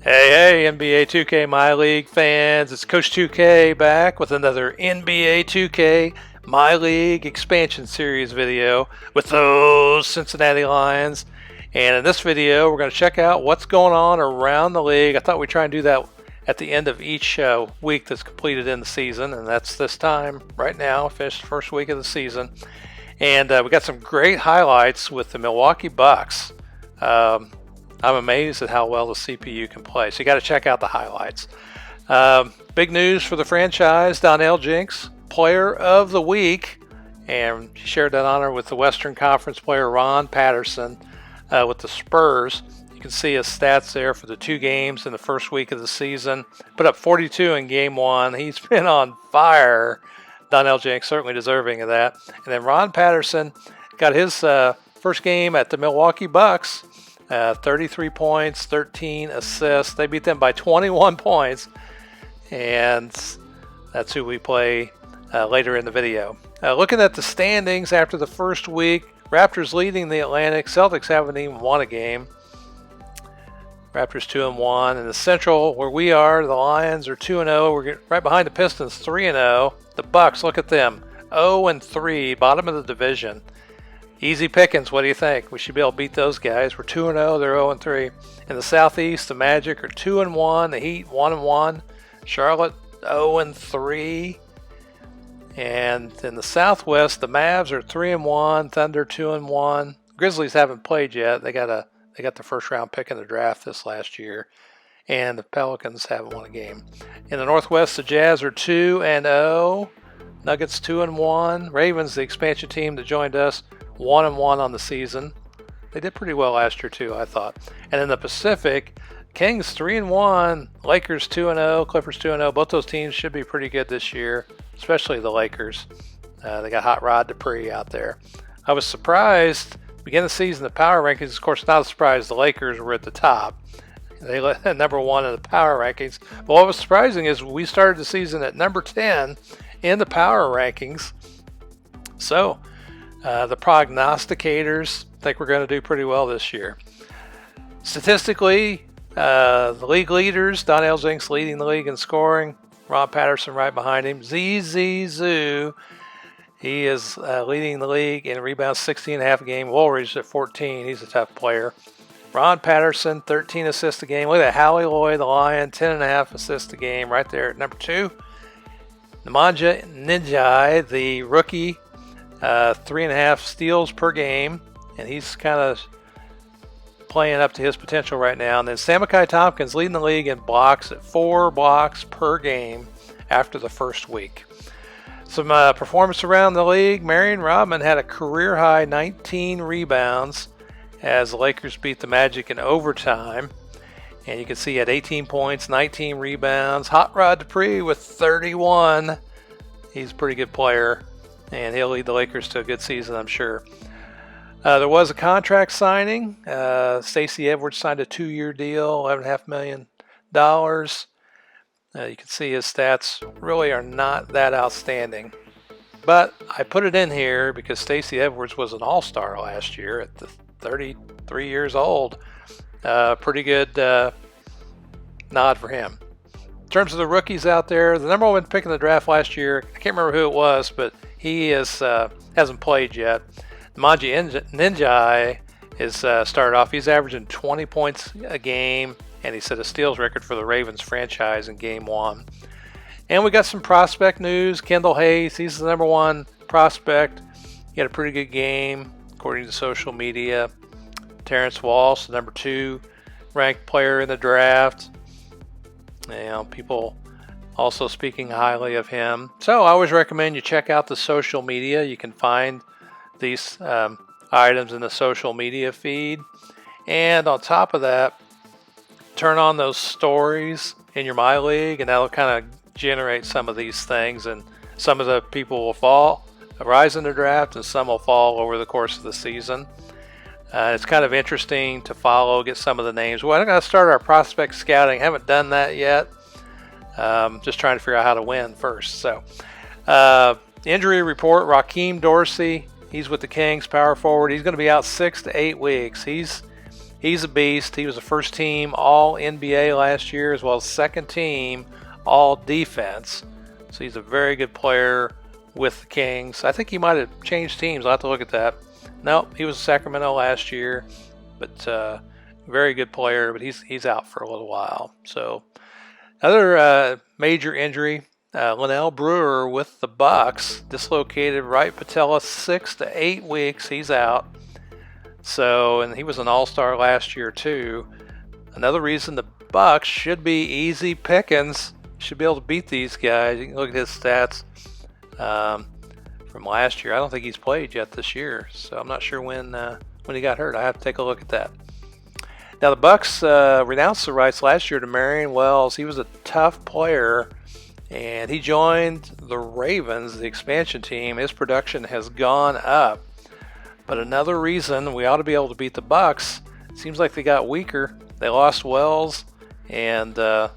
Hey, NBA 2K MyLeague fans, it's Coach 2K back with another NBA 2K MyLeague expansion series video with those Cincinnati Lions. And in this video, we're going to check out what's going on around the league. I thought we'd try and do that at the end of each week that's completed in the season, and that's this time right now, finished the first week of the season. And we got some great highlights with the Milwaukee Bucks. I'm amazed at how well the CPU can play. So you got to check out the highlights. Big news for the franchise. Donnell Jinks, Player of the Week. And she shared that honor with the Western Conference player Ron Patterson with the Spurs. You can see his stats there for the 2 games in the first week of the season. Put up 42 in game 1. He's been on fire. Donnell Jinks certainly deserving of that. And then Ron Patterson got his first game at the Milwaukee Bucks. 33 points, 13 assists. They beat them by 21 points, and that's who we play later in the video. Looking at the standings after the first week, Raptors leading the Atlantic. Celtics haven't even won a game. Raptors 2-1. In the Central, where we are, the Lions are 2-0. We're right behind the Pistons, 3-0. The Bucks, look at them, 0-3, bottom of the division. Easy pickings, what do you think? We should be able to beat those guys. We're 2-0, they're 0-3. In the Southeast, the Magic are 2-1, the Heat 1-1, Charlotte 0-3. And in the Southwest, the Mavs are 3-1, Thunder 2-1. Grizzlies haven't played yet. They got the first round pick in the draft this last year. And the Pelicans haven't won a game. In the Northwest, the Jazz are 2-0. Nuggets 2-1. Ravens, the expansion team that joined us, 1-1 on the season. They did pretty well last year too, I thought. And in the Pacific, Kings 3-1, Lakers 2-0, Clippers 2-0. Both those teams should be pretty good this year, especially the Lakers. They got Hot Rod Dupree out there. I was surprised, beginning of the season, the power rankings, of course, not a surprise, the Lakers were at the top. They led number 1 in the power rankings. But what was surprising is we started the season at number 10 in the power rankings. So, the prognosticators think we're going to do pretty well this year. Statistically, the league leaders, Donnell Jinks leading the league in scoring, Ron Patterson right behind him. Zoo, he is leading the league in rebounds, 16.5 a game. Woolridge at 14, he's a tough player. Ron Patterson, 13 assists a game. Look at that, Howie Lloyd, the Lion, 10.5 assists a game right there at number 2. Nemanja Ninjai, the rookie, 3.5 steals per game, and he's kind of playing up to his potential right now. And then Samakai Tompkins leading the league in blocks at 4 blocks per game after the first week. Some performance around the league. Marion Rodman had a career-high 19 rebounds as the Lakers beat the Magic in overtime. And you can see he had 18 points, 19 rebounds. Hot Rod Dupree with 31. He's a pretty good player, and he'll lead the Lakers to a good season, I'm sure. There was a contract signing. Stacey Edwards signed a 2-year deal, $11.5 million. You can see his stats really are not that outstanding. But I put it in here because Stacey Edwards was an all-star last year at 33 years old. Pretty good nod for him. In terms of the rookies out there, the number 1 pick in the draft last year, I can't remember who it was, but he hasn't played yet. Nemanja Ninjai is started off. He's averaging 20 points a game, and he set a steals record for the Ravens franchise in game 1. And we got some prospect news. Kendall Hayes, he's the number 1 prospect. He had a pretty good game, according to social media. Terrence Walsh, the number 2 ranked player in the draft. People also speaking highly of him. So I always recommend you check out the social media. You can find these items in the social media feed. And on top of that, turn on those stories in your MyLeague, and that'll kind of generate some of these things. And some of the people will rise in the draft, and some will fall over the course of the season. It's kind of interesting to follow, get some of the names. Well, I'm going to start our prospect scouting. Haven't done that yet. Just trying to figure out how to win first. So, injury report, Raheem Dorsey. He's with the Kings, power forward. He's going to be out 6 to 8 weeks. He's He's a beast. He was a first team All NBA last year, as well as second team All Defense. So he's a very good player with the Kings. I think he might have changed teams. I'll have to look at that. Nope, he was Sacramento last year, but very good player, but he's out for a little while. So other major injury, Linnell Brewer with the Bucks, dislocated right patella, 6 to 8 weeks. He's out. So, and he was an all-star last year too. Another reason the Bucks should be easy pickings. Should be able to beat these guys. You can look at his stats from last year. I don't think he's played yet this year, so I'm not sure when he got hurt. I have to take a look at that. Now the Bucks renounced the rights last year to Marion Wells. He was a tough player, and he joined the Ravens, the expansion team. His production has gone up. But another reason we ought to be able to beat the Bucks, it seems like they got weaker. They lost Wells, and they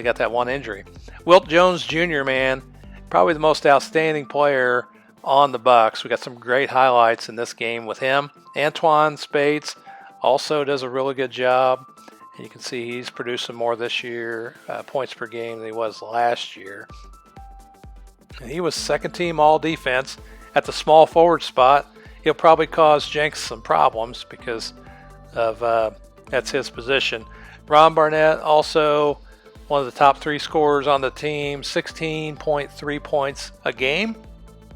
got that one injury. Wilt Jones Jr., man, probably the most outstanding player on the Bucks. We got some great highlights in this game with him. Antoine Spates also does a really good job. And you can see he's producing more this year, points per game, than he was last year. And he was second team all defense at the small forward spot. He'll probably cause Jenks some problems because of that's his position. Ron Barnett, also one of the top 3 scorers on the team, 16.3 points a game.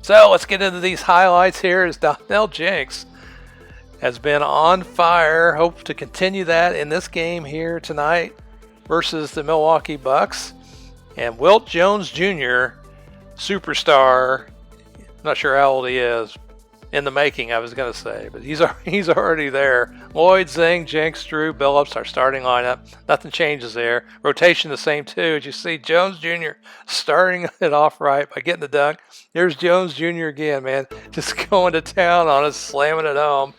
So let's get into these highlights here as Donnell Jenks has been on fire. Hope to continue that in this game here tonight versus the Milwaukee Bucks. And Wilt Jones Jr., superstar, I'm not sure how old he is, in the making, I was going to say, but he's already there. Lloyd, Zing, Jenks, Drew, Billups, our starting lineup. Nothing changes there. Rotation the same too. As you see, Jones Jr. starting it off right by getting the dunk. There's Jones Jr. again, man, just going to town on us, slamming it home.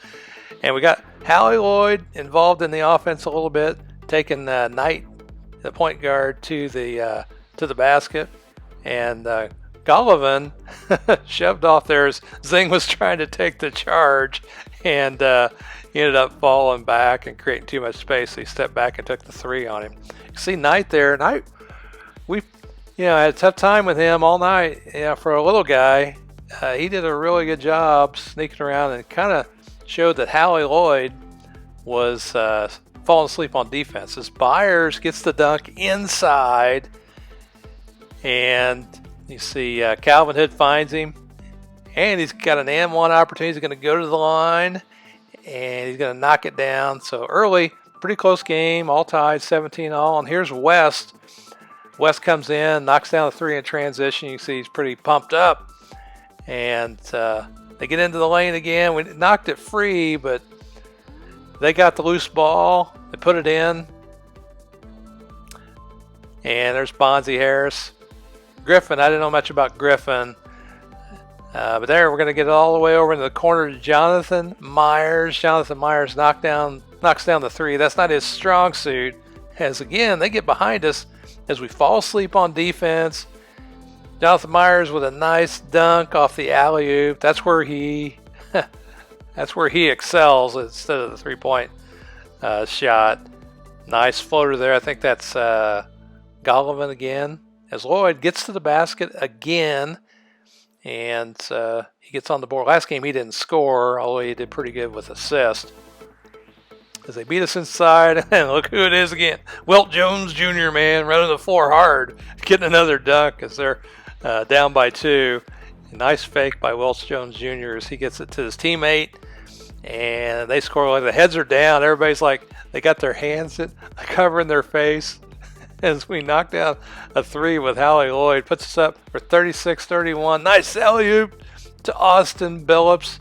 And we got Hallie Lloyd involved in the offense a little bit, taking Knight, the point guard, to the basket, and Golovin shoved off there as Zing was trying to take the charge, and he ended up falling back and creating too much space. So he stepped back and took the 3 on him. You see Knight there. Knight, we had a tough time with him all night. For a little guy, he did a really good job sneaking around and kind of showed that Hallie Lloyd was falling asleep on defense. As Byers gets the dunk inside, and you see Calvin Hood finds him, and he's got an and-1 opportunity. He's going to go to the line, and he's going to knock it down. So early, pretty close game, all tied, 17-all. And here's West. West comes in, knocks down the 3 in transition. You see he's pretty pumped up. And they get into the lane again. We knocked it free, but they got the loose ball. They put it in. And there's Bonzie Harris. Griffin, I didn't know much about Griffin. But there, we're going to get it all the way over into the corner to Jonathan Myers. Jonathan Myers knocks down the 3. That's not his strong suit. As again, they get behind us as we fall asleep on defense. Jonathan Myers with a nice dunk off the alley-oop. That's where he excels instead of the 3-point shot. Nice floater there. I think that's Golovin again. As Lloyd gets to the basket again, and he gets on the board. Last game he didn't score, although he did pretty good with assists. As they beat us inside, and look who it is again. Wilt Jones Jr., man, running the floor hard, getting another dunk as they're down by 2. Nice fake by Wilt Jones Jr. as he gets it to his teammate, and they score. Like the heads are down. Everybody's like, they got their hands covering their face. As we knock down a 3 with Hallie Lloyd, puts us up for 36-31. Nice alley-oop to Austin Billups.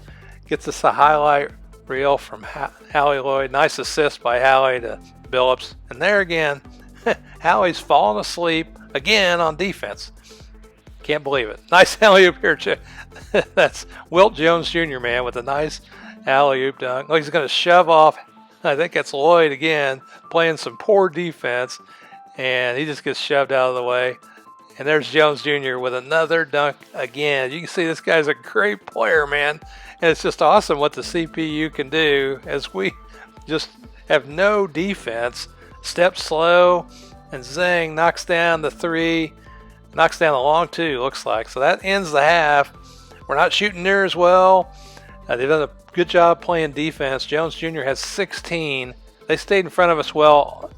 Gets us a highlight reel from Hallie Lloyd. Nice assist by Hallie to Billups. And there again, Hallie's falling asleep again on defense. Can't believe it. Nice alley-oop here, too. That's Wilt Jones Jr., man, with a nice alley-oop dunk. Like he's going to shove off. I think it's Lloyd again, playing some poor defense. And he just gets shoved out of the way. And there's Jones Jr. with another dunk again. You can see this guy's a great player, man. And it's just awesome what the CPU can do as we just have no defense. Steps slow, and Zhang knocks down the 3, knocks down the long 2, looks like. So that ends the half. We're not shooting near as well. They've done a good job playing defense. Jones Jr. has 16. They stayed in front of us well,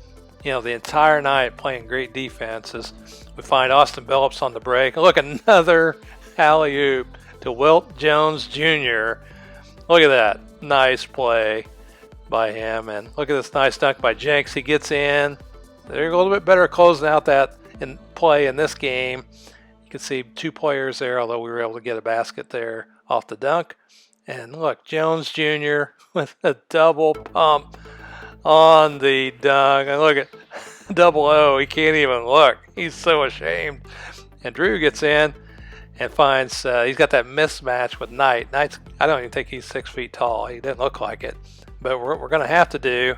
the entire night, playing great defenses. We find Austin Billups on the break. Look, another alley-oop to Wilt Jones Jr. Look at that. Nice play by him. And look at this nice dunk by Jenks. He gets in. They're a little bit better closing out that in play in this game. You can see 2 players there, although we were able to get a basket there off the dunk. And look, Jones Jr. with a double pump on the dunk. And look at double O. He can't even look. He's so ashamed. And Drew gets in and finds he's got that mismatch with Knight. Knight's, I don't even think he's 6 feet tall. He didn't look like it. But we're going to have to do,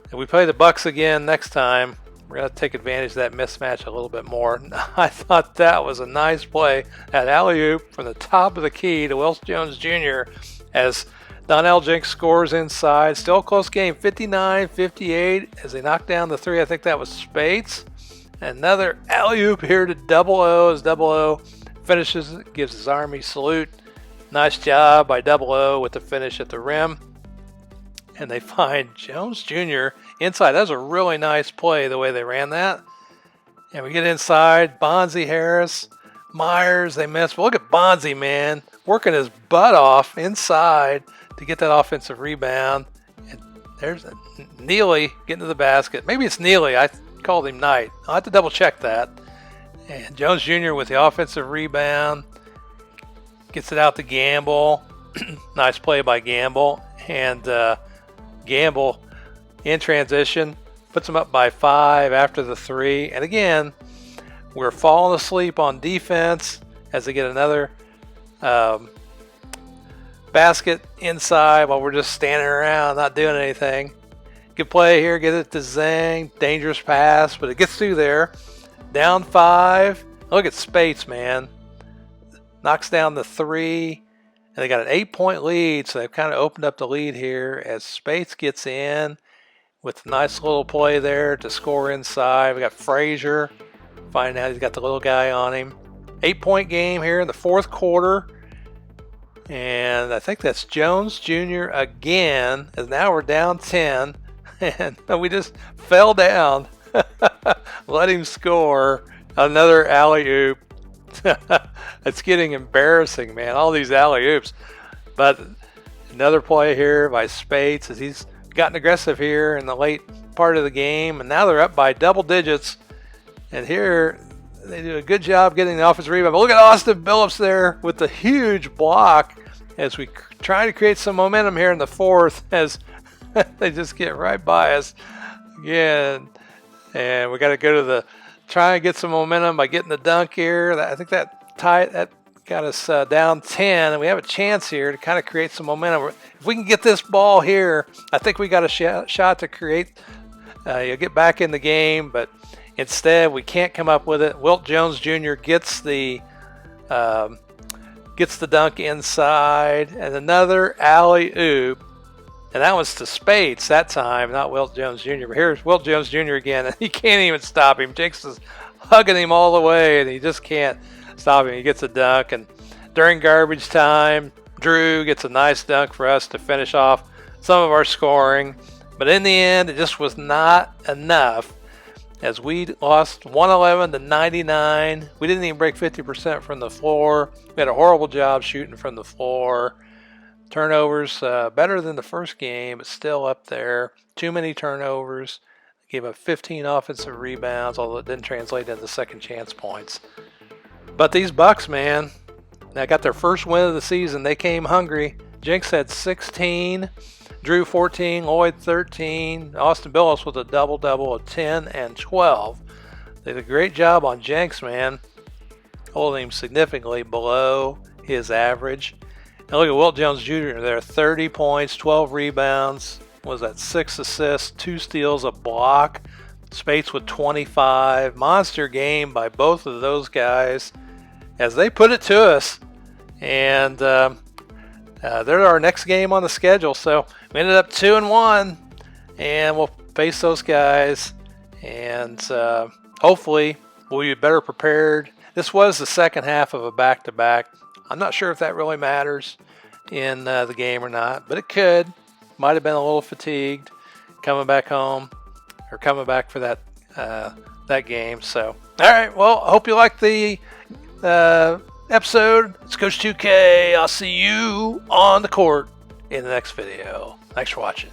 if we play the Bucks again next time, we're going to take advantage of that mismatch a little bit more. I thought that was a nice play. That alley-oop from the top of the key to Wilt Jones Jr. as Donnell Jenks scores inside. Still a close game, 59-58 as they knock down the 3. I think that was Spates. Another alley-oop here to Double O as Double O finishes it, gives his Army salute. Nice job by Double O with the finish at the rim. And they find Jones Jr. inside. That was a really nice play, the way they ran that. And we get inside. Bonzi, Harris, Myers, they miss. But look at Bonzi, man, working his butt off inside to get that offensive rebound. And there's Neely getting to the basket. Maybe it's Neely. I called him Knight. I'll have to double check that. And Jones Jr. with the offensive rebound. Gets it out to Gamble. Nice play by Gamble. And Gamble in transition puts them up by 5 after the 3. And again, we're falling asleep on defense as they get another basket inside while we're just standing around not doing anything. Good play here, get it to Zhang. Dangerous pass, but it gets through there. Down 5. Look at Spates, man. Knocks down the 3. And they got an 8-point lead, so they've kind of opened up the lead here as Spates gets in with a nice little play there to score inside. We got Frazier. Finding out he's got the little guy on him. 8-point game here in the 4th quarter. And I think that's Jones Jr. again, as now we're down 10. And we just fell down. Let him score another alley-oop. It's getting embarrassing, man, all these alley-oops. But another play here by Spates as he's gotten aggressive here in the late part of the game. And now they're up by double digits. And here they do a good job getting the offensive rebound. But look at Austin Billups there with the huge block as we try to create some momentum here in the 4th as they just get right by us again. And we got to go to the try and get some momentum by getting the dunk here. I think that got us down 10, and we have a chance here to kind of create some momentum. If we can get this ball here, I think we got a shot to create, get back in the game, but instead we can't come up with it. Wilt Jones Jr. gets the dunk inside, and another alley-oop. And that was to Spates that time, not Wilt Jones Jr. But here's Wilt Jones Jr. again, and he can't even stop him. Jenks is hugging him all the way, and he just can't stop him. He gets a dunk, and during garbage time, Drew gets a nice dunk for us to finish off some of our scoring. But in the end, it just was not enough as we lost 111-99. We didn't even break 50% from the floor. We had a horrible job shooting from the floor. Turnovers, better than the first game, but still up there. Too many turnovers. Gave up 15 offensive rebounds, although it didn't translate into second chance points. But these Bucks, man, they got their first win of the season. They came hungry. Jenks had 16, Drew 14, Lloyd 13, Austin Billups with a double-double of 10 and 12. They did a great job on Jenks, man, holding him significantly below his average. And look at Wilt Jones Jr. there, 30 points, 12 rebounds. What was that, 6 assists, 2 steals, a block. Spates with 25. Monster game by both of those guys as they put it to us. And they're our next game on the schedule. So we ended up 2-1. and we'll face those guys, and hopefully we'll be better prepared. This was the second half of a back-to-back. I'm not sure if that really matters in the game or not, but it could. Might have been a little fatigued coming back home or coming back for that game. So, all right. Well, I hope you liked the episode. It's Coach 2K. I'll see you on the court in the next video. Thanks for watching.